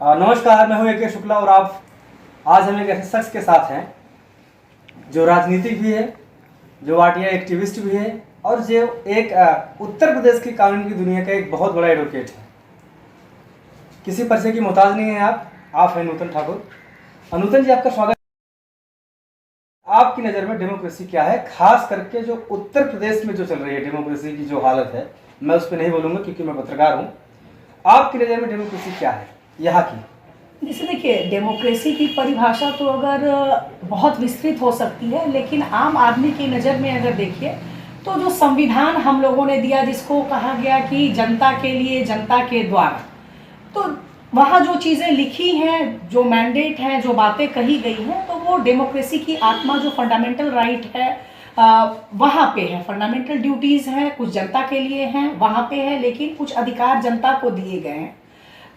नमस्कार, मैं हूं ए के शुक्ला और आप आज हम एक ऐसे शख्स के साथ हैं जो राजनीतिक भी है, जो आरटीआई एक्टिविस्ट भी है और जो एक उत्तर प्रदेश की कानून की दुनिया का एक बहुत बड़ा एडवोकेट है। किसी परिचय की मोहताज नहीं है आप हैं नूतन ठाकुर। नूतन जी, आपका स्वागत। आपकी नज़र में डेमोक्रेसी क्या है, खास करके जो उत्तर प्रदेश में जो चल रही है डेमोक्रेसी की जो हालत है, मैं उस पर नहीं बोलूँगा क्योंकि मैं पत्रकार हूँ। आपकी नज़र में डेमोक्रेसी क्या है यहाँ की? जैसे देखिए, डेमोक्रेसी की परिभाषा तो अगर बहुत विस्तृत हो सकती है, लेकिन आम आदमी की नज़र में अगर देखिए तो जो संविधान हम लोगों ने दिया, जिसको कहा गया कि जनता के लिए जनता के द्वारा, तो वहाँ जो चीज़ें लिखी हैं, जो मैंडेट हैं, जो बातें कही गई हैं, तो वो डेमोक्रेसी की आत्मा, जो फंडामेंटल राइट है वहाँ पे है। फंडामेंटल ड्यूटीज़ हैं, कुछ जनता के लिए हैं, वहाँ पे है, लेकिन कुछ अधिकार जनता को दिए गए हैं।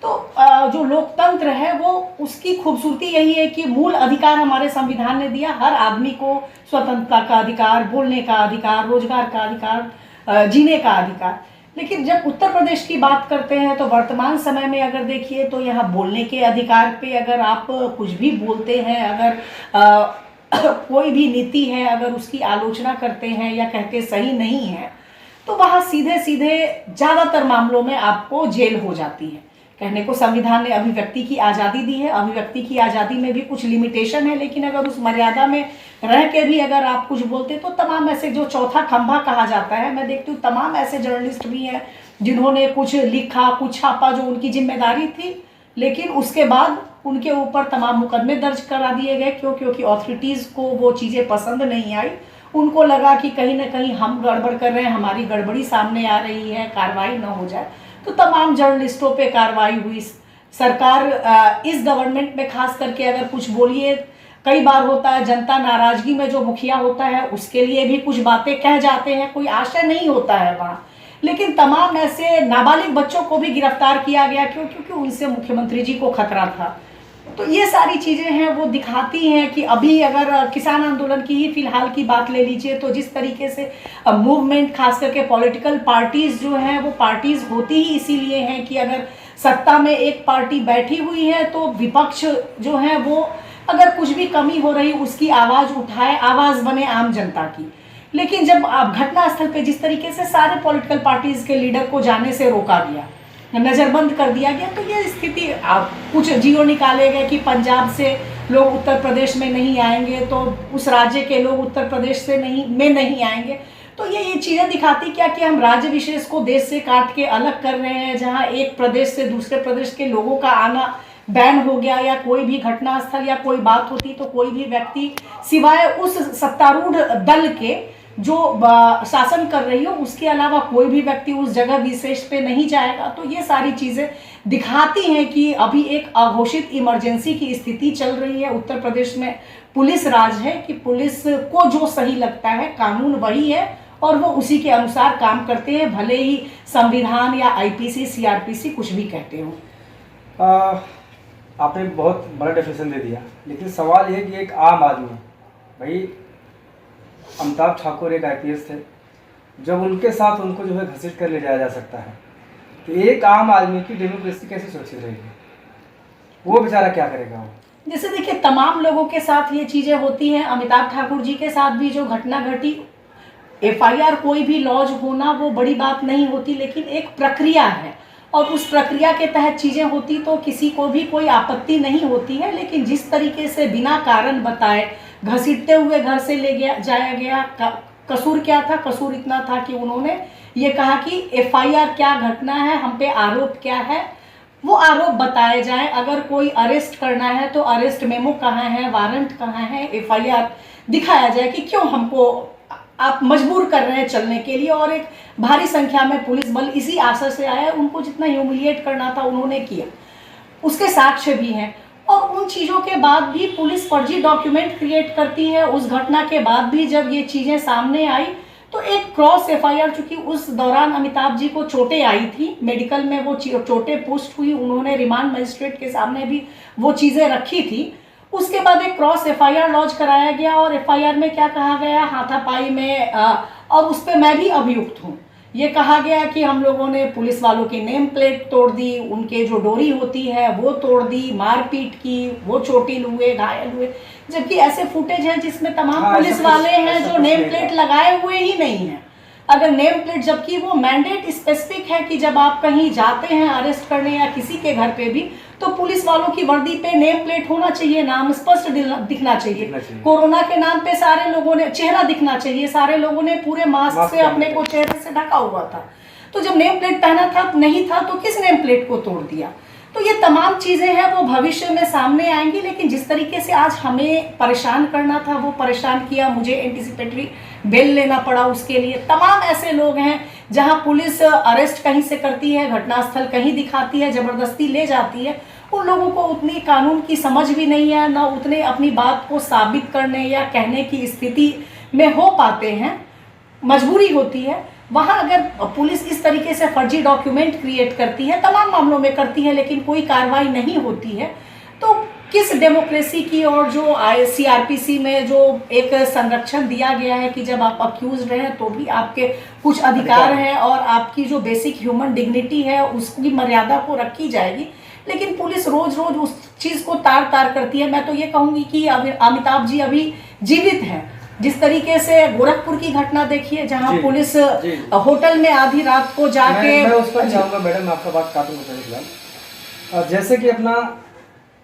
तो जो लोकतंत्र है वो उसकी खूबसूरती यही है कि मूल अधिकार हमारे संविधान ने दिया, हर आदमी को स्वतंत्रता का अधिकार, बोलने का अधिकार, रोजगार का अधिकार, जीने का अधिकार। लेकिन जब उत्तर प्रदेश की बात करते हैं तो वर्तमान समय में अगर देखिए तो यहाँ बोलने के अधिकार पे अगर आप कुछ भी बोलते हैं, अगर कोई भी नीति है अगर उसकी आलोचना करते हैं या कहते सही नहीं है, तो वहाँ सीधे सीधे ज़्यादातर मामलों में आपको जेल हो जाती है। कहने को संविधान ने अभिव्यक्ति की आज़ादी दी है, अभिव्यक्ति की आज़ादी में भी कुछ लिमिटेशन है, लेकिन अगर उस मर्यादा में रह के भी अगर आप कुछ बोलते तो तमाम ऐसे, जो चौथा खंभा कहा जाता है, मैं देखती हूँ तमाम ऐसे जर्नलिस्ट भी हैं जिन्होंने कुछ लिखा, कुछ छापा, जो उनकी जिम्मेदारी थी, लेकिन उसके बाद उनके ऊपर तमाम मुकदमे दर्ज करा दिए गए। क्योंकि अथॉरिटीज़ को वो चीज़ें पसंद नहीं आई, उनको लगा कि कहीं ना कहीं हम गड़बड़ कर रहे हैं, हमारी गड़बड़ी सामने आ रही है, कार्रवाई ना हो जाए, तो तमाम जर्नलिस्टों पे कार्रवाई हुई। सरकार इस गवर्नमेंट में खास करके अगर कुछ बोलिए, कई बार होता है जनता नाराजगी में जो मुखिया होता है उसके लिए भी कुछ बातें कह जाते हैं, कोई आशय नहीं होता है वहाँ, लेकिन तमाम ऐसे नाबालिग बच्चों को भी गिरफ्तार किया गया क्योंकि उनसे मुख्यमंत्री जी को खतरा था। तो ये सारी चीज़ें हैं वो दिखाती हैं कि अभी अगर किसान आंदोलन की ही फिलहाल की बात ले लीजिए तो जिस तरीके से मूवमेंट, खास करके पॉलिटिकल पार्टीज जो हैं, वो पार्टीज होती ही इसीलिए हैं कि अगर सत्ता में एक पार्टी बैठी हुई है तो विपक्ष जो है वो अगर कुछ भी कमी हो रही उसकी आवाज़ उठाए, आवाज़ बने आम जनता की। लेकिन जब घटनास्थल पे जिस तरीके से सारे पॉलिटिकल पार्टीज के लीडर को जाने से रोका गया, नज़रबंद कर दिया गया, तो ये स्थिति, कुछ जियो निकाले गए कि पंजाब से लोग उत्तर प्रदेश में नहीं आएंगे, तो उस राज्य के लोग उत्तर प्रदेश से नहीं आएंगे। तो ये चीज़ें दिखाती क्या कि हम राज्य विशेष को देश से काट के अलग कर रहे हैं, जहां एक प्रदेश से दूसरे प्रदेश के लोगों का आना बैन हो गया, या कोई भी घटनास्थल या कोई बात होती तो कोई भी व्यक्ति सिवाय उस सत्तारूढ़ दल के जो शासन कर रही हो उसके अलावा कोई भी व्यक्ति उस जगह विशेष पे नहीं जाएगा। तो ये सारी चीज़ें दिखाती हैं कि अभी एक अघोषित इमरजेंसी की स्थिति चल रही है उत्तर प्रदेश में। पुलिस राज है कि पुलिस को जो सही लगता है, कानून वही है और वो उसी के अनुसार काम करते हैं, भले ही संविधान या आईपीसी सीआरपीसी कुछ भी कहते हो। आपने बहुत बड़ा डेफिनेशन दे दिया, लेकिन सवाल यह कि एक आम आदमी, भाई अमिताभ ठाकुर एक आईपीएस थे, जब उनके साथ उनको जो है घसीट कर ले जाया जा सकता है, तो एक आम आदमी की डेमोक्रेसी कैसे सुरक्षित रहेगी? वो बेचारा क्या करेगा? वो जैसे देखिए, तमाम लोगों के साथ ये चीज़ें होती हैं। अमिताभ ठाकुर जी के साथ भी जो घटना घटी, एफआईआर कोई भी लॉज होना वो बड़ी बात नहीं होती, लेकिन एक प्रक्रिया है और उस प्रक्रिया के तहत चीज़ें होती तो किसी को भी कोई आपत्ति नहीं होती है। लेकिन जिस तरीके से बिना कारण बताए घसीटते हुए घर से जाया गया, कसूर क्या था? कसूर इतना था कि उन्होंने ये कहा कि एफआईआर क्या घटना है, हम पे आरोप क्या है, वो आरोप बताए जाए। अगर कोई अरेस्ट करना है तो अरेस्ट मेमो कहाँ है, वारंट कहाँ है, एफआईआर दिखाया जाए कि क्यों हमको आप मजबूर कर रहे हैं चलने के लिए। और एक भारी संख्या में पुलिस बल इसी आशा से आया, उनको जितना ह्यूमिलिएट करना था उन्होंने किया, उसके साक्ष्य भी हैं। और उन चीज़ों के बाद भी पुलिस फर्जी डॉक्यूमेंट क्रिएट करती है। उस घटना के बाद भी जब ये चीज़ें सामने आई तो एक क्रॉस एफआईआर, चूंकि उस दौरान अमिताभ जी को चोटें आई थी, मेडिकल में वो चोटें पुष्ट हुई, उन्होंने रिमांड मजिस्ट्रेट के सामने भी वो चीज़ें रखी थी। उसके बाद एक क्रॉस एफआईआर लॉन्च कराया गया और एफआईआर में क्या कहा गया, हाथापाई में, और उस पर मैं भी अभियुक्त हूँ ये कहा गया कि हम लोगों ने पुलिस वालों की नेम प्लेट तोड़ दी, उनके जो डोरी होती है वो तोड़ दी, मारपीट की, वो चोटिल हुए, घायल हुए, जबकि ऐसे फुटेज हैं जिसमें तमाम पुलिस वाले हैं जो नेम प्लेट लगाए हुए ही नहीं हैं। अगर नेम प्लेट, जबकि वो मैंडेट स्पेसिफिक है कि जब आप कहीं जाते हैं अरेस्ट करने या किसी के घर पे भी, तो पुलिस वालों की वर्दी पे नेम प्लेट होना चाहिए, नाम स्पष्ट दिखना चाहिए। कोरोना के नाम पे सारे लोगों ने चेहरा दिखना चाहिए, सारे लोगों ने पूरे मास्क से अपने को चेहरे से ढका हुआ था। तो जब नेम प्लेट पहना था नहीं था तो किस नेम प्लेट को तोड़ दिया? तो ये तमाम चीजें हैं वो भविष्य में सामने आएंगी, लेकिन जिस तरीके से आज हमें परेशान करना था वो परेशान किया। मुझे एंटीसिपेटरी बेल लेना पड़ा उसके लिए। तमाम ऐसे लोग हैं जहां पुलिस अरेस्ट कहीं से करती है, घटनास्थल कहीं दिखाती है, जबरदस्ती ले जाती है। उन लोगों को उतनी कानून की समझ भी नहीं है, ना उतने अपनी बात को साबित करने या कहने की स्थिति में हो पाते हैं, मजबूरी होती है। वहां अगर पुलिस इस तरीके से फर्जी डॉक्यूमेंट क्रिएट करती है, तमाम मामलों में करती है, लेकिन कोई कार्रवाई नहीं होती है, तो किस डेमोक्रेसी की और जो सीआरपीसी में जो एक संरक्षण दिया गया है कि जब आप अक्यूज हैं तो भी आपके कुछ अधिकार हैं और आपकी जो बेसिक ह्यूमन डिग्निटी है उसकी मर्यादा को रखी जाएगी, लेकिन पुलिस रोज रोज उस चीज को तार तार करती है। मैं तो ये कहूंगी कि अमिताभ जी अभी जीवित हैं। जिस तरीके से गोरखपुर की घटना देखिए जहां पुलिस होटल में आधी रात को जाके, मैं उस पर जाऊंगा मैडम, आपका बात काटूंगा फिलहाल। जैसे कि अपना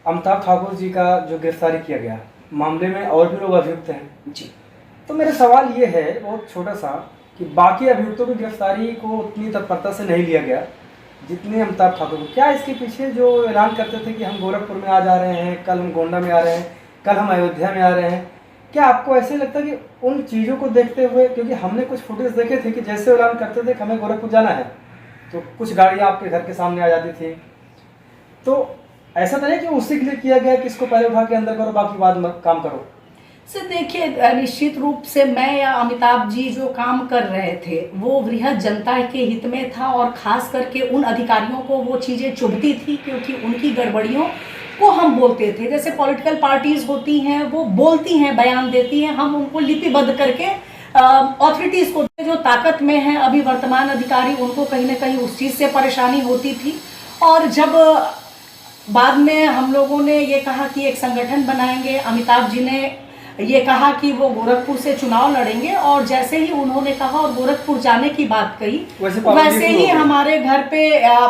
अमिताभ ठाकुर जी का जो गिरफ्तारी किया गया मामले में और भी लोग अभियुक्त हैं जी, तो मेरा सवाल ये है बहुत छोटा सा कि बाकी अभियुक्तों की गिरफ्तारी को उतनी तत्परता से नहीं लिया गया जितने अमिताभ ठाकुर को। क्या इसके पीछे जो ऐलान करते थे कि हम गोरखपुर में आज आ रहे हैं, कल हम गोंडा में आ रहे हैं, कल हम अयोध्या में आ रहे हैं, क्या आपको ऐसे लगता है कि उन चीज़ों को देखते हुए, क्योंकि हमने कुछ फुटेज देखे थे कि जैसे ऐलान करते थे कि हमें गोरखपुर जाना है तो कुछ गाड़ियाँ आपके घर के सामने आ जाती थी, तो ऐसा तो नहीं कि उसी के लिए किया गया कि इसको पहले उठा के अंदर करो बाकी बाद में काम करो? सर देखिए, निश्चित रूप से मैं या अमिताभ जी जो काम कर रहे थे वो वृहद जनता के हित में था, और खास करके उन अधिकारियों को वो चीज़ें चुभती थी क्योंकि उनकी गड़बड़ियों को हम बोलते थे। जैसे पॉलिटिकल पार्टीज होती हैं वो बोलती हैं, बयान देती हैं, हम उनको लिपिबद्ध करके अथॉरिटीज को जो ताकत में है अभी वर्तमान अधिकारी, उनको कहीं ना कहीं उस चीज़ से परेशानी होती थी। और जब बाद में हम लोगों ने ये कहा कि एक संगठन बनाएंगे, अमिताभ जी ने ये कहा कि वो गोरखपुर से चुनाव लड़ेंगे, और जैसे ही उन्होंने कहा और गोरखपुर जाने की बात कही वैसे ही हमारे घर पे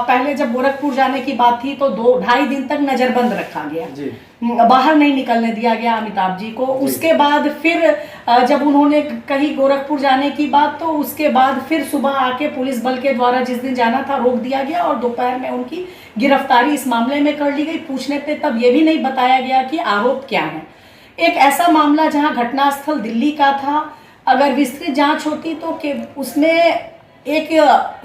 पहले जब गोरखपुर जाने की बात थी तो 2-2.5 दिन तक नजरबंद रखा गया जी। बाहर नहीं निकलने दिया गया अमिताभ जी को। उसके बाद फिर जब उन्होंने कही गोरखपुर जाने की बात तो उसके बाद फिर सुबह आके पुलिस बल के द्वारा जिस दिन जाना था रोक दिया गया और दोपहर में उनकी गिरफ्तारी इस मामले में कर ली गई। पूछने पे तब ये भी नहीं बताया गया कि आरोप क्या है। एक ऐसा मामला जहां घटनास्थल दिल्ली का था, अगर विस्तृत जांच होती तो उसमें एक,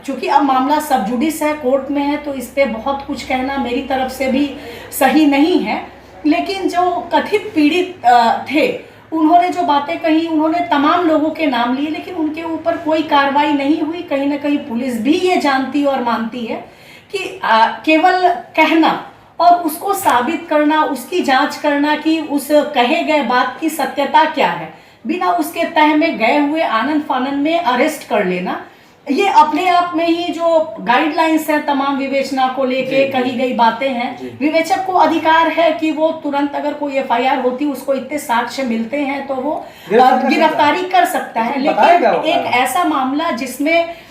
चूंकि अब मामला सब जुडिस है, कोर्ट में है, तो इस पे बहुत कुछ कहना मेरी तरफ से भी सही नहीं है, लेकिन जो कथित पीड़ित थे उन्होंने जो बातें कही, उन्होंने तमाम लोगों के नाम लिए, लेकिन उनके ऊपर कोई कार्रवाई नहीं हुई। कहीं ना कहीं पुलिस भी ये जानती और मानती है कि केवल कहना और उसको साबित करना, उसकी जांच करना कि उस कहे गए बात की सत्यता क्या है, बिना उसके तह में गए हुए आनंद फानंद में अरेस्ट कर लेना, ये अपने आप में ही जो गाइडलाइंस है तमाम विवेचना को लेके कही गई बातें हैं। विवेचक को अधिकार है कि वो तुरंत अगर कोई एफआईआर होती, उसको इतने साक्ष्य मिलते हैं तो वो गिरफ्तारी कर सकता है। लेकिन एक ऐसा मामला जिसमें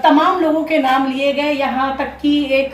तमाम लोगों के नाम लिए गए, यहाँ तक कि एक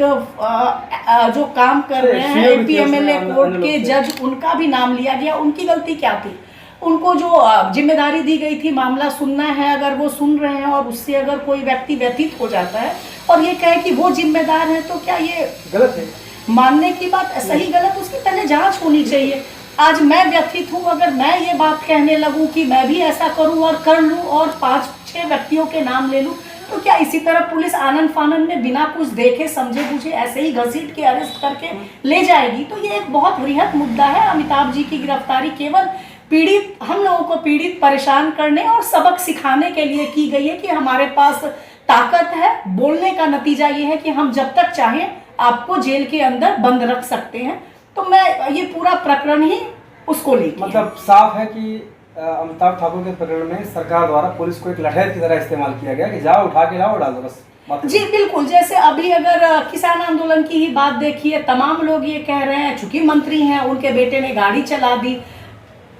जो काम कर रहे हैं एपीएमएलए कोर्ट के जज, उनका भी नाम लिया गया। उनकी गलती क्या थी? उनको जो जिम्मेदारी दी गई थी मामला सुनना है, अगर वो सुन रहे हैं और उससे अगर कोई व्यक्ति व्यथित हो जाता है और ये कहे कि वो जिम्मेदार है, तो क्या ये गलत है? मानने की बात सही गलत उसकी पहले जांच होनी चाहिए। आज मैं व्यथित हूँ, अगर मैं ये बात कहने लगूं कि मैं भी ऐसा करूं और कर लूं और 5-6 व्यक्तियों के नाम ले लूं, तो क्या इसी तरह पुलिस आनंद फानंद में बिना कुछ देखे समझे बुझे ऐसे ही घसीट के अरेस्ट करके ले जाएगी? तो ये एक बहुत वृहद मुद्दा है। अमिताभ जी की गिरफ्तारी केवल पीड़ित, हम लोगों को पीड़ित परेशान करने और सबक सिखाने के लिए की गई है कि हमारे पास ताकत है। बोलने का नतीजा ये है कि हम जब तक चाहें आपको जेल के अंदर बंद रख सकते हैं। तो मैं ये पूरा प्रकरण ही उसको लेके, मतलब साफ है कि अमिताभ ठाकुर के प्रकरण में सरकार द्वारा पुलिस को एक लठैत की तरह इस्तेमाल किया गया कि जाओ उठा के लाओ डाल दो बस बात जी बिल्कुल, जैसे अभी अगर किसान आंदोलन की ही बात देखिए, तमाम लोग ये कह रहे हैं चूंकि मंत्री हैं उनके बेटे ने गाड़ी चला दी,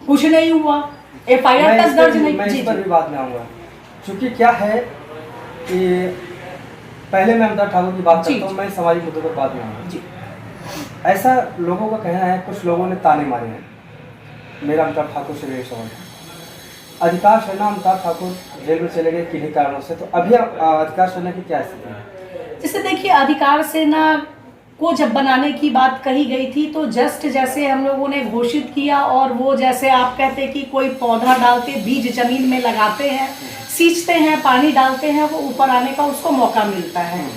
कुछ नहीं हुआ, FIR तक दर्ज नहीं। मैं इस पर भी बात में आऊँगा, चूँकि क्या है कि पहले मैं अमिताभ ठाकुर की बात करता हूँ, मैं सामाजिक मुद्दों पर बात में आऊँगा जी। ऐसा लोगों का कहना है, कुछ लोगों ने ताने मारे हैं, मेरा अमिताभ ठाकुर से यही सवाल है। अधिकार सेना अमिताभ ठाकुर जेल में चले गए किन्हीं कारणों से, तो अभी अधिकार सेना की क्या स्थिति है? जैसे देखिए, अधिकार सेना को जब बनाने की बात कही गई थी तो जस्ट जैसे हम लोगों ने घोषित किया, और वो जैसे आप कहते हैं कि कोई पौधा डालते, बीज जमीन में लगाते हैं, सींचते हैं, पानी डालते हैं, वो ऊपर आने का उसको मौका मिलता है।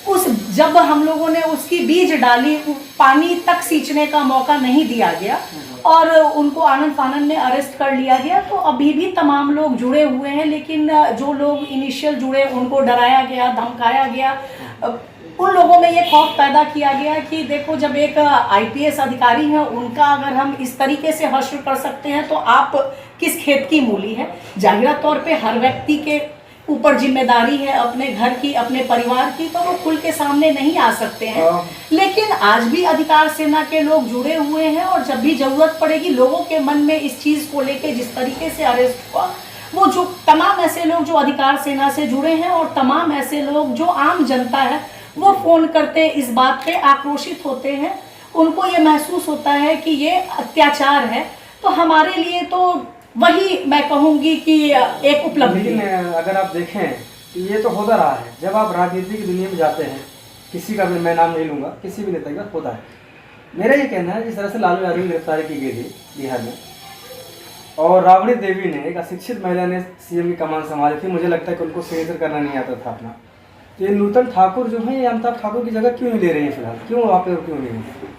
उस जब हम लोगों ने उसकी बीज डाली, पानी तक सींचने का मौका नहीं दिया गया और उनको आनंद फानंद में अरेस्ट कर लिया गया, तो अभी भी तमाम लोग जुड़े हुए हैं। लेकिन जो लोग इनिशियल जुड़े उनको डराया गया, धमकाया गया, उन लोगों में ये खौफ पैदा किया गया कि देखो, जब एक IPS अधिकारी है उनका अगर हम इस तरीके से हश्र कर सकते हैं तो आप किस खेत की मूली है। जाहिरा तौर पे हर व्यक्ति के ऊपर जिम्मेदारी है अपने घर की, अपने परिवार की, तो वो खुल के सामने नहीं आ सकते हैं। लेकिन आज भी अधिकार सेना के लोग जुड़े हुए हैं, और जब भी जरूरत पड़ेगी लोगों के मन में इस चीज़ को लेके, जिस तरीके से अरेस्ट हुआ, वो जो तमाम ऐसे लोग जो अधिकार सेना से जुड़े हैं और तमाम ऐसे लोग जो आम जनता है, वो फ़ोन करते इस बात पे आक्रोशित होते हैं। उनको ये महसूस होता है कि ये अत्याचार है, तो हमारे लिए तो वही मैं कहूँगी कि एक उपलब्धि। लेकिन अगर आप देखें तो ये तो होता रहा है, जब आप राजनीति की दुनिया में जाते हैं, किसी का भी मैं नाम नहीं लूँगा, किसी भी नेता का होता है। मेरा ये कहना है, जिस तरह से लालू यादव की गिरफ्तारी की गई थी बिहार में, और राबड़ी देवी ने, एक अशिक्षित महिला ने CM की कमान संभाली थी, मुझे लगता है कि उनको सिग्नेचर करना नहीं आता था अपना। तो ये नूतन ठाकुर जो है, ये अमिताभ ठाकुर की जगह क्यों नहीं ले रही है फिलहाल, क्यों वहाँ पे क्यों नहीं है?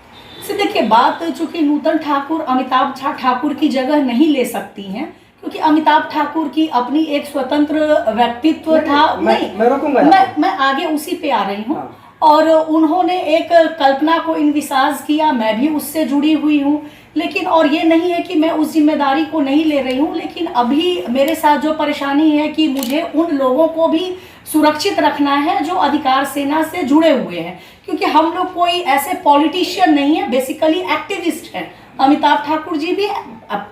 से देखिए, बात चूंकि नूतन ठाकुर अमिताभ ठाकुर की जगह नहीं ले सकती हैं, क्योंकि अमिताभ ठाकुर की अपनी एक स्वतंत्र व्यक्तित्व था। मैं आगे उसी पे आ रही हूँ। हाँ। और उन्होंने एक कल्पना को इन्विसाज किया, मैं भी उससे जुड़ी हुई हूँ, लेकिन और ये नहीं है कि मैं उस जिम्मेदारी को नहीं ले रही हूँ। लेकिन अभी मेरे साथ जो परेशानी है कि मुझे उन लोगों को भी सुरक्षित रखना है जो अधिकार सेना से जुड़े हुए हैं, क्योंकि हम लोग कोई ऐसे पॉलिटिशियन नहीं है, बेसिकली एक्टिविस्ट हैं। अमिताभ ठाकुर जी भी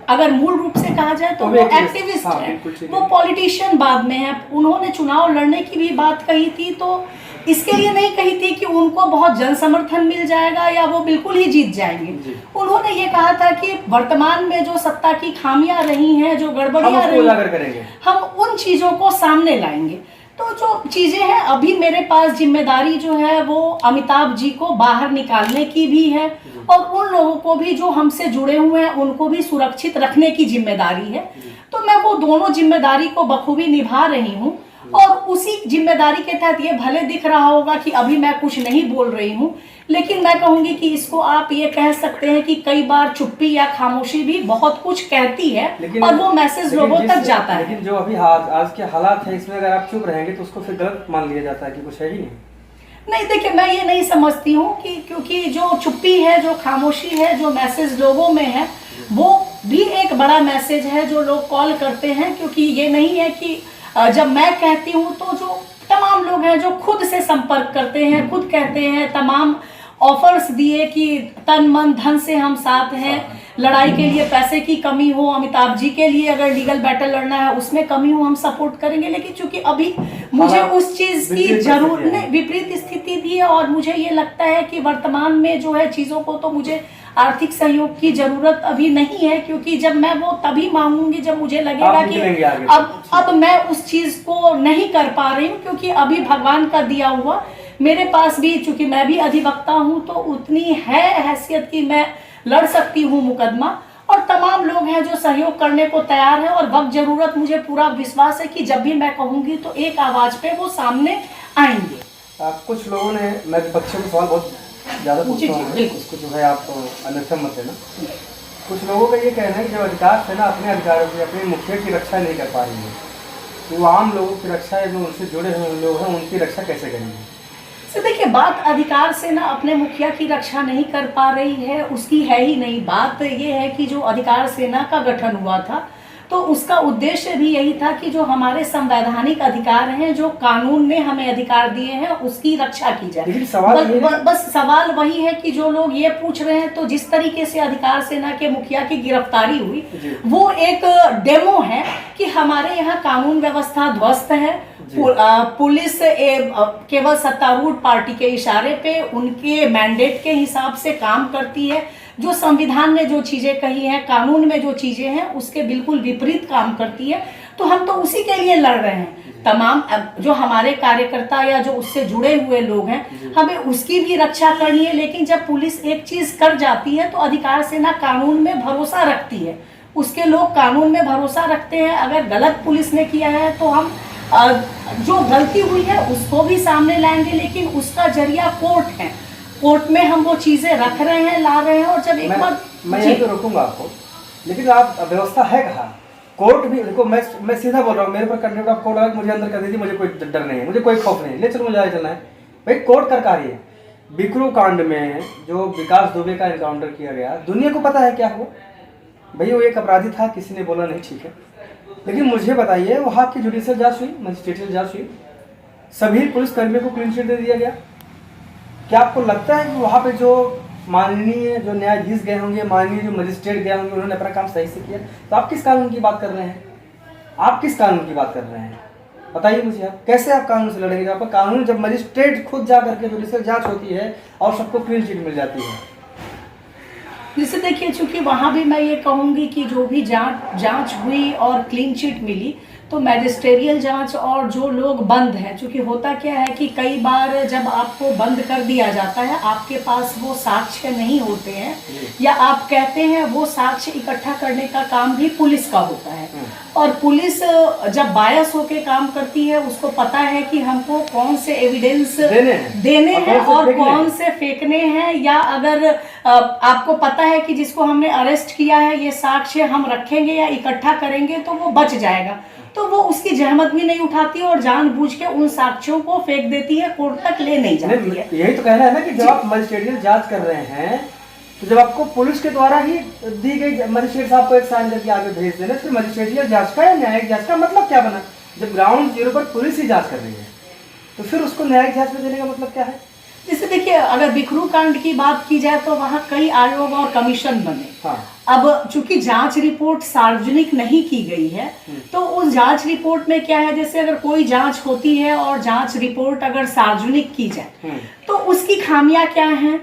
अगर मूल रूप से कहा जाए तो वो एक्टिविस्ट हैं, वो पॉलिटिशियन बाद में है। उन्होंने चुनाव लड़ने की भी बात कही थी, तो इसके लिए नहीं कही थी कि उनको बहुत जन समर्थन मिल जाएगा या वो बिल्कुल ही जीत जाएंगे। उन्होंने ये कहा था कि वर्तमान में जो सत्ता की खामियां रही हैं, जो गड़बड़ियां रही हैं, हम उन चीजों को सामने लाएंगे। तो जो चीजें हैं, अभी मेरे पास जिम्मेदारी जो है वो अमिताभ जी को बाहर निकालने की भी है, और उन लोगों को भी जो हमसे जुड़े हुए हैं उनको भी सुरक्षित रखने की जिम्मेदारी है। तो मैं वो दोनों जिम्मेदारी को बखूबी निभा रही हूँ, और उसी जिम्मेदारी के तहत ये भले दिख रहा होगा कि अभी मैं कुछ नहीं बोल रही हूँ, लेकिन मैं कहूँगी कि इसको आप ये कह सकते हैं कि कई बार चुप्पी या खामोशी भी बहुत कुछ कहती है, और वो मैसेज लोगों तक जाता है। लेकिन जो अभी आज के हालात है, इसमें अगर आप चुप रहेंगे तो उसको फिर गलत मान लिया जाता है कि कुछ है ही नहीं। देखिए, मैं ये नहीं समझती हूँ कि क्योंकि जो चुप्पी है, जो खामोशी है, जो मैसेज लोगों में है, वो भी एक बड़ा मैसेज है जो लोग कॉल करते हैं। क्योंकि ये नहीं है कि जब मैं कहती हूँ तो जो तमाम लोग हैं जो खुद से संपर्क करते हैं, खुद कहते हैं, तमाम ऑफर्स दिए कि तन मन धन से हम साथ हैं, लड़ाई के लिए पैसे की कमी हो, अमिताभ जी के लिए अगर लीगल बैटल लड़ना है उसमें कमी हो, हम सपोर्ट करेंगे। लेकिन चूंकि अभी मुझे उस चीज की जरूरत नहीं, विपरीत स्थिति भी है, और मुझे ये लगता है कि वर्तमान में जो है चीजों को, तो मुझे आर्थिक सहयोग की जरूरत अभी नहीं है, क्योंकि जब मैं वो तभी मांगूंगी जब मुझे लगेगा कि अब मैं उस चीज को नहीं कर पा रही हूँ, क्योंकि अभी भगवान का दिया हुआ मेरे पास भी, चूंकि मैं भी अधिवक्ता हूँ, तो उतनी है हैसियत कि मैं लड़ सकती हूँ मुकदमा, और तमाम लोग हैं जो सहयोग करने को तैयार हैं, और वक्त जरूरत मुझे पूरा विश्वास है कि जब भी मैं कहूँगी तो एक आवाज पे वो सामने आएंगे। कुछ लोगों ने, मैं विपक्षियों में सवाल बहुत ज़्यादा पूछता हूँ, उसको जो है आप अन्यथा मत लेना। कुछ लोगों का ये कहना है कि जो अधिकार सेना अपने अधिकारों की, अपने मुखिया की रक्षा नहीं कर पा रही है, तो आम लोगों की रक्षा है, जो उनसे जुड़े हुए लोग हैं, उनकी रक्षा कैसे करेंगे? तो देखिए, बात अधिकार सेना अपने मुखिया की रक्षा नहीं कर पा रही है उसकी है ही नहीं। बात ये है कि जो अधिकार सेना का गठन हुआ था तो उसका उद्देश्य भी यही था कि जो हमारे संवैधानिक अधिकार हैं, जो कानून ने हमें अधिकार दिए हैं, उसकी रक्षा की जाए। लेकिन सवाल बस सवाल वही है कि जो लोग ये पूछ रहे हैं, तो जिस तरीके से अधिकार सेना के मुखिया की गिरफ्तारी हुई, वो एक डेमो है कि हमारे यहाँ कानून व्यवस्था ध्वस्त है। पुलिस केवल सत्तारूढ़ पार्टी के इशारे पे उनके मैंडेट के हिसाब से काम करती है। जो संविधान ने जो चीजें कही हैं, कानून में जो चीजें हैं, उसके बिल्कुल विपरीत काम करती है। तो हम तो उसी के लिए लड़ रहे हैं। तमाम जो हमारे कार्यकर्ता या जो उससे जुड़े हुए लोग हैं, हमें उसकी भी रक्षा करनी है। लेकिन जब पुलिस एक चीज कर जाती है तो अधिकार सेना कानून में भरोसा रखती है, उसके लोग कानून में भरोसा रखते हैं। अगर गलत पुलिस ने किया है तो हम जो गलती हुई है उसको भी सामने लाएंगे, लेकिन उसका जरिया कोर्ट है। कोर्ट में हम वो चीजें रख रहे हैं, ला रहे हैं। और जब एक बार मैं यही तो रोकूंगा आपको, लेकिन आप व्यवस्था है कहाँ? कोर्ट भी देखो, मैं सीधा बोल रहा हूँ, मेरे पर कंटेम्प्ट ऑफ कोर्ट आया, मुझे अंदर कर दीजिए, मुझे कोई डर नहीं है, मुझे कोई खौफ नहीं है, ले चलो मुझे आगे चलना है भाई। कोर्ट का कार्य है। बिकरू कांड में जो विकास दुबे का एनकाउंटर किया गया, दुनिया को पता है क्या हुआ भाई। वो एक अपराधी था, किसी ने बोला नहीं, ठीक है। लेकिन मुझे बताइए, वहाँ की जुडिशियल जांच हुई, मजिस्ट्रेटियल जांच हुई, सभी पुलिस कर्मियों को क्लीन चिट दे दिया गया। क्या आपको लगता है कि वहाँ पे जो माननीय जो न्यायाधीश गए होंगे, माननीय जो मजिस्ट्रेट गए होंगे, उन्होंने अपना काम सही से किया? तो आप किस कानून की बात कर रहे हैं? आप किस कानून की बात कर रहे हैं? बताइए मुझे, आप कैसे आप कानून से लड़ेंगे? आपका कानून, जब मजिस्ट्रेट खुद जा करके जुडिशियल जांच होती है और सबको क्लीन चिट मिल जाती है। जैसे देखिए, चूंकि वहाँ भी मैं ये कहूँगी कि जो भी जांच हुई और क्लीन चिट मिली, तो मैजिस्ट्रियल जांच और जो लोग बंद हैं, चूंकि होता क्या है कि कई बार जब आपको बंद कर दिया जाता है, आपके पास वो साक्ष्य नहीं होते हैं, या आप कहते हैं वो साक्ष्य इकट्ठा करने का काम भी पुलिस का होता है। और पुलिस जब बायस होके काम करती है, उसको पता है कि हमको कौन से एविडेंस देने हैं और कौन से फेंकने हैं। या अगर आपको पता है कि जिसको हमने अरेस्ट किया है, ये साक्ष्य हम रखेंगे या इकट्ठा करेंगे तो वो बच जाएगा, तो वो उसकी जहमत भी नहीं उठाती और जानबूझ के उन साक्ष्यों को फेंक देती है, कोर्ट तक ले नहीं जाती है। यही तो कहना है ना कि जब आप मजिस्ट्रेटियल जांच कर रहे हैं, तो जब आपको पुलिस के द्वारा ही दी गई, मजिस्ट्रेट साहब को एक साइन करके आगे भेज देना, फिर मजिस्ट्रेटियल जांच का या न्यायिक जांच का मतलब क्या बना? जब ग्राउंड जीरो पर पुलिस ही जांच कर रही है, तो फिर उसको न्यायिक जांच में देने का मतलब क्या है? जैसे देखिए, अगर बिकरू कांड की बात की जाए तो वहाँ कई आयोग और कमीशन बने। हाँ। अब चूंकि जांच रिपोर्ट सार्वजनिक नहीं की गई है, तो उस जांच रिपोर्ट में क्या है, जैसे अगर कोई जांच होती है और जांच रिपोर्ट अगर सार्वजनिक की जाए, तो उसकी खामियां क्या हैं,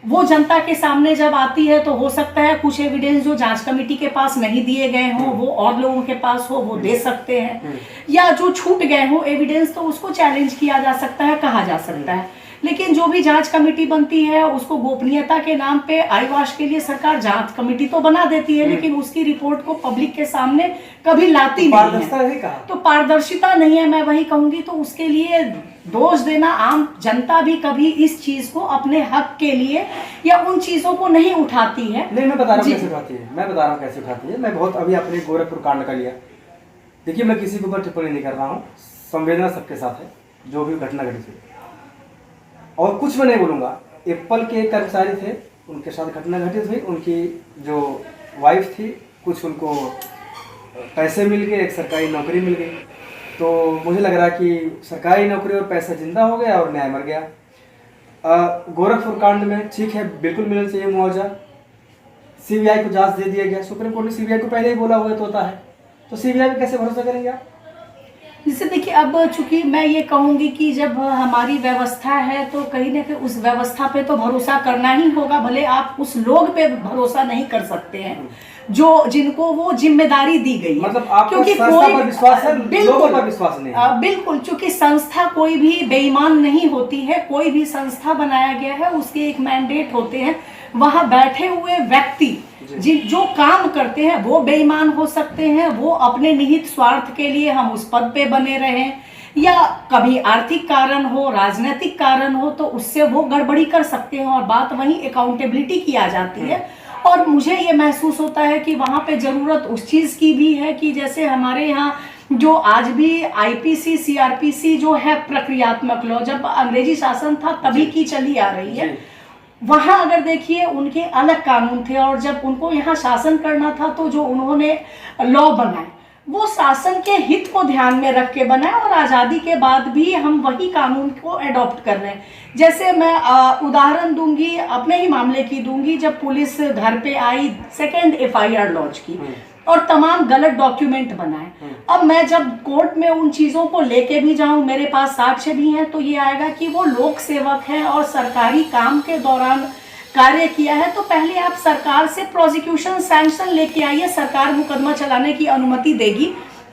वो जनता के सामने जब आती है, तो हो सकता है कुछ एविडेंस जो जांच कमेटी के पास नहीं दिए गए हों, वो और लोगों के पास हो, वो दे सकते हैं। या जो छूट गए हों एविडेंस, तो उसको चैलेंज किया जा सकता है, कहा जा सकता है। लेकिन जो भी जांच कमेटी बनती है, उसको गोपनीयता के नाम पे आईवाश के लिए सरकार जांच कमेटी तो बना देती है, लेकिन उसकी रिपोर्ट को पब्लिक के सामने कभी लाती नहीं है। तो पारदर्शिता नहीं है, मैं वही कहूंगी। तो उसके लिए दोष देना, आम जनता भी कभी इस चीज को अपने हक के लिए या उन चीजों को नहीं उठाती है। नहीं, मैं बता रहा हूँ कैसे उठाती है, मैं बता रहा हूँ कैसे उठाती है। मैं बहुत अभी अपने गोरखपुर कांड का लिया, देखिए मैं किसी के ऊपर टिप्पणी नहीं कर रहा हूँ, संवेदना सबके साथ है, जो भी घटना घटी थी, और कुछ मैं नहीं बोलूँगा। एप्पल के कर्मचारी थे, उनके साथ घटना घटित हुई, उनकी जो वाइफ थी, कुछ उनको पैसे मिल गए, एक सरकारी नौकरी मिल गई, तो मुझे लग रहा है कि सरकारी नौकरी और पैसा जिंदा हो गया और न्याय मर गया। गोरखपुर कांड में ठीक है, बिल्कुल मिलना चाहिए मुआवजा, सीबीआई को जांच दे दिया गया, सुप्रीम कोर्ट ने सीबीआई को पहले ही बोला हुआ तो होता है, तो सीबीआई पे कैसे भरोसा करेंगे आप? जैसे देखिए, अब चूंकि मैं ये कहूँगी कि जब हमारी व्यवस्था है, तो कहीं ना कहीं उस व्यवस्था पे तो भरोसा करना ही होगा। भले आप उस लोग पे भरोसा नहीं कर सकते हैं जो जिनको वो जिम्मेदारी दी गई है, मतलब आपको संस्था पर विश्वास है, लोगों पर विश्वास नहीं है। बिल्कुल, चूंकि संस्था कोई भी बेईमान नहीं होती है। कोई भी संस्था बनाया गया है, उसके एक मैंडेट होते हैं। वहां बैठे हुए व्यक्ति जो काम करते हैं वो बेईमान हो सकते हैं, वो अपने निहित स्वार्थ के लिए हम उस पद पे बने रहें, या कभी आर्थिक कारण हो, राजनीतिक कारण हो, तो उससे वो गड़बड़ी कर सकते हैं, और बात वहीं अकाउंटेबिलिटी की आ जाती है। और मुझे ये महसूस होता है कि वहाँ पे ज़रूरत उस चीज़ की भी है कि जैसे हमारे यहाँ जो आज भी आईपीसी सीआरपीसी जो है प्रक्रियात्मक लॉ, जब अंग्रेजी शासन था तभी की चली आ रही है, वहाँ अगर देखिए उनके अलग कानून थे, और जब उनको यहाँ शासन करना था तो जो उन्होंने लॉ बनाए वो शासन के हित को ध्यान में रख के बना है, और आज़ादी के बाद भी हम वही कानून को एडॉप्ट कर रहे हैं। जैसे मैं उदाहरण दूंगी, अपने ही मामले की दूंगी। जब पुलिस घर पे आई, सेकेंड FIR लॉन्च की और तमाम गलत डॉक्यूमेंट बनाए। अब मैं जब कोर्ट में उन चीज़ों को लेके भी जाऊं, मेरे पास साक्ष्य भी हैं, तो ये आएगा कि वो लोक सेवक है और सरकारी काम के दौरान कार्य किया है। तो पहले आप सरकार से प्रोसिक्यूशन सैंक्शन लेके आइए, सरकार मुकदमा चलाने की अनुमति देगी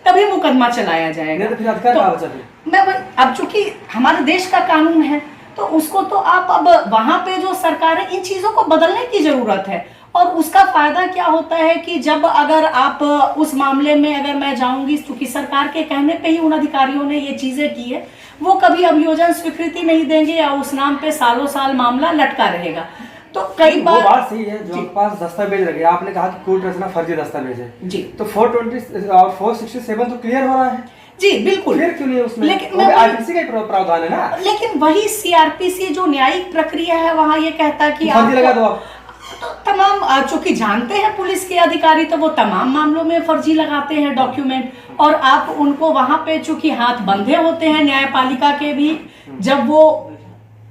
तभी मुकदमा चलाया जाएगा। नहीं तो फिर अधिकार कहाँ बचा फिर? मैं अब चूंकि हमारे देश का कानून है तो उसको तो आप अब वहां पे जो सरकार है, इन चीजों को बदलने की जरूरत है। और उसका फायदा क्या होता है कि जब अगर आप उस मामले में अगर मैं जाऊंगी, चूंकि सरकार के कहने पे ही उन अधिकारियों ने ये चीजें की है, वो कभी अभियोजन स्वीकृति नहीं देंगे या उस नाम पे सालों साल मामला लटका रहेगा। तो कई बार वो बात सही है, जो आपके पास दस्तावेज लगे, आपने कहा कि कोर्ट रचना फर्जी दस्तावेज है जी, तो 467 तो क्लियर हो रहा है जी बिल्कुल। क्लियर क्यों नहीं है उसमें? लेकिन IPC का ही प्रावधान है ना। लेकिन वही CRPC जो न्यायिक प्रक्रिया है, वहां ये कहता है कि फर्जी लगा दो आप। तो तमाम चूंकि जानते हैं पुलिस के अधिकारी, तो वो तमाम मामलों में फर्जी लगाते हैं डॉक्यूमेंट, और आप उनको वहां पे चूंकि हाथ बंधे होते हैं न्यायपालिका के भी, जब वो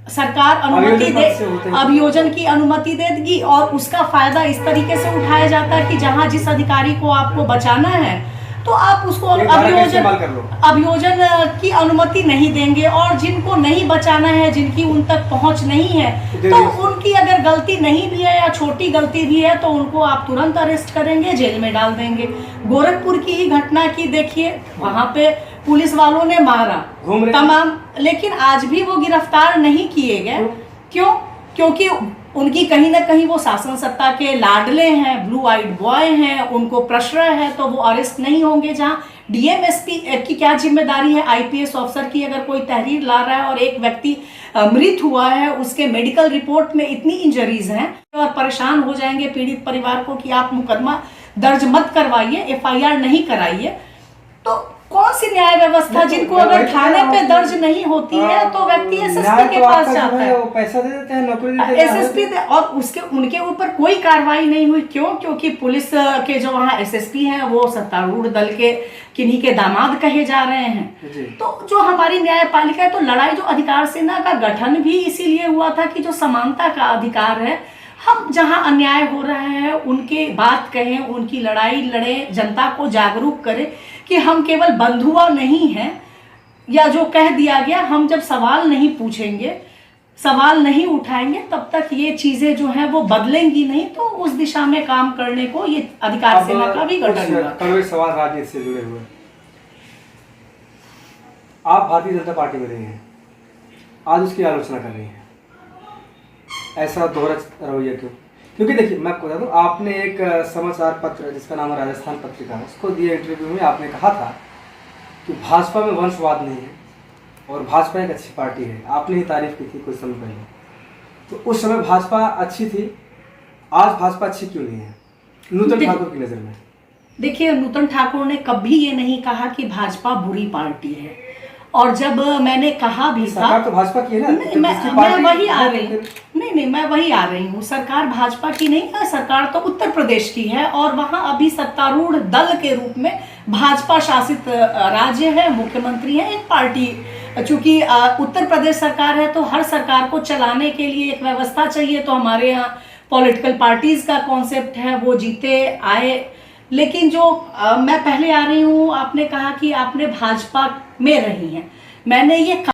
सरकार अनुमति दे, अभियोजन की अनुमति देगी, और उसका फायदा इस तरीके से उठाया जाता है कि जहां जिस अधिकारी को आपको बचाना है तो आप उसको अभियोजन की अनुमति नहीं देंगे, और जिनको नहीं बचाना है, जिनकी उन तक पहुंच नहीं है, तो उनकी अगर गलती नहीं भी है या छोटी गलती भी है तो उनको आप तुरंत अरेस्ट करेंगे, जेल में डाल देंगे। गोरखपुर की ही घटना की देखिए, वहां पे पुलिस वालों ने मारा तमाम, लेकिन आज भी वो गिरफ्तार नहीं किए गए। क्यों? क्योंकि उनकी कहीं ना कहीं वो शासन सत्ता के लाडले हैं, ब्लू आइड बॉय हैं, उनको प्रश्रय है, तो वो अरेस्ट नहीं होंगे। जहाँ DMSP की क्या जिम्मेदारी है? IPS ऑफिसर की अगर कोई तहरीर ला रहा है और एक व्यक्ति मृत हुआ है, उसके मेडिकल रिपोर्ट में इतनी इंजरीज हैं, और परेशान हो जाएंगे पीड़ित परिवार को कि आप मुकदमा दर्ज मत करवाइए, FIR नहीं कराइए, तो कौन सी न्याय व्यवस्था, जिनको अगर थाने पे दर्ज नहीं होती है तो व्यक्ति SSP के पास जाता है, वो पैसा दे देते हैं, नौकरी देते हैं SSP और उनके ऊपर कोई कार्रवाई नहीं हुई। क्यों? क्योंकि पुलिस के जो वहाँ SSP हैं वो सत्तारूढ़ दल के किन्हीं के दामाद कहे जा रहे हैं। तो जो हमारी न्यायपालिका है, तो लड़ाई जो अधिकार सेना का गठन भी इसीलिए हुआ था कि जो समानता का अधिकार है, हम जहां अन्याय हो रहा है उनके बात कहें, उनकी लड़ाई लड़ें, जनता को जागरूक करें कि हम केवल बंधुआ नहीं हैं, या जो कह दिया गया, हम जब सवाल नहीं पूछेंगे, सवाल नहीं uठाएंगे, तब तक ये चीजें जो हैं वो बदलेंगी नहीं। तो उस दिशा में काम करने को ये अधिकार सेना का भी गठन हुआ। कई सवाल राजनीति से जुड़े हुए। आप भारतीय जनता पार्टी में रही हैं, आज उसकी आलोचना कर रही हैं, ऐसा दोहरा रवैया क्यों? क्योंकि देखिए, मैं आपको बता दूं, आपने एक समाचार पत्र जिसका नाम है राजस्थान पत्रिका, उसको दिए इंटरव्यू में आपने कहा था कि भाजपा में वंशवाद नहीं है और भाजपा एक अच्छी पार्टी है। आपने ही तारीफ की थी कुछ समय पहले। तो उस समय भाजपा अच्छी थी, आज भाजपा अच्छी क्यों नहीं है नूतन ठाकुर की नज़र में? देखिए, नूतन ठाकुर ने कभी ये नहीं कहा कि भाजपा बुरी पार्टी है, और जब मैंने कहा भी सरकार तो भाजपा की है ना, मैं वही आ रही हूँ। नहीं, मैं वही आ रही हूँ। सरकार भाजपा की नहीं है, सरकार तो उत्तर प्रदेश की है, और वहाँ अभी सत्तारूढ़ दल के रूप में भाजपा शासित राज्य है, मुख्यमंत्री है एक पार्टी। चूंकि उत्तर प्रदेश सरकार है, तो हर सरकार को चलाने के लिए एक व्यवस्था चाहिए। तो हमारे यहाँ पॉलिटिकल पार्टीज का कॉन्सेप्ट है, वो जीते आए। लेकिन जो मैं पहले आ रही हूँ, आपने कहा कि आपने भाजपा में रही हैं, मैंने ये